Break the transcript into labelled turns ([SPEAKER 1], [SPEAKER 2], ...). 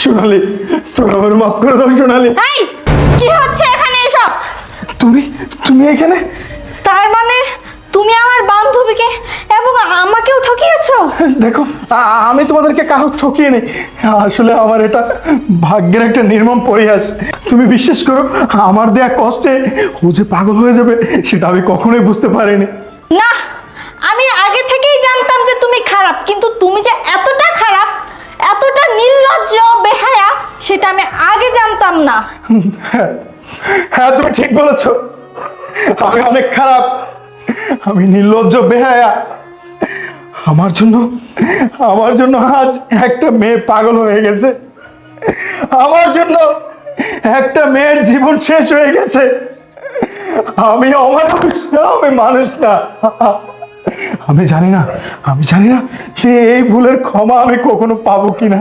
[SPEAKER 1] সোনালি, তুমি আমার মাফ করে দাও সোনালি।
[SPEAKER 2] এই কি হচ্ছে এখানে এসব?
[SPEAKER 1] তুমি তুমি এখানে?
[SPEAKER 2] তার মানে তুমি আমার বান্ধবীকে এবং আমাকেও ঠকিয়েছো?
[SPEAKER 1] দেখো, আমি তোমাদেরকে কারো ঠকিয়ে নেই। আসলে আমার এটা ভাগ্যের একটা নির্মম পরিহাস। তুমি বিশ্বাস করো, আমার দেয়া কষ্টে ও যে পাগল হয়ে যাবে সেটা আমি কখনোই বুঝতে পারিনি।
[SPEAKER 2] না, আমি আগে থেকেই জানতাম যে তুমি খারাপ, কিন্তু তুমি যে এতটা খারাপ, এতটা নির্লজ্জ বেহায়া, সেটা আমি আগে জানতাম না।
[SPEAKER 1] হ্যাঁ, তুমি ঠিক বলেছো। আমি অনেক খারাপ, আমি নির্লজ্জ বেহায়া। আমার জন্য আজ একটা মেয়ে পাগল হয়ে গেছে। আমার জন্য একটা মেয়ের জীবন শেষ হয়ে গেছে। আমি অমানুষ, আমি মানুষ না। আমি জানি না যে এই ভুলের ক্ষমা আমি কখনো পাবো কিনা।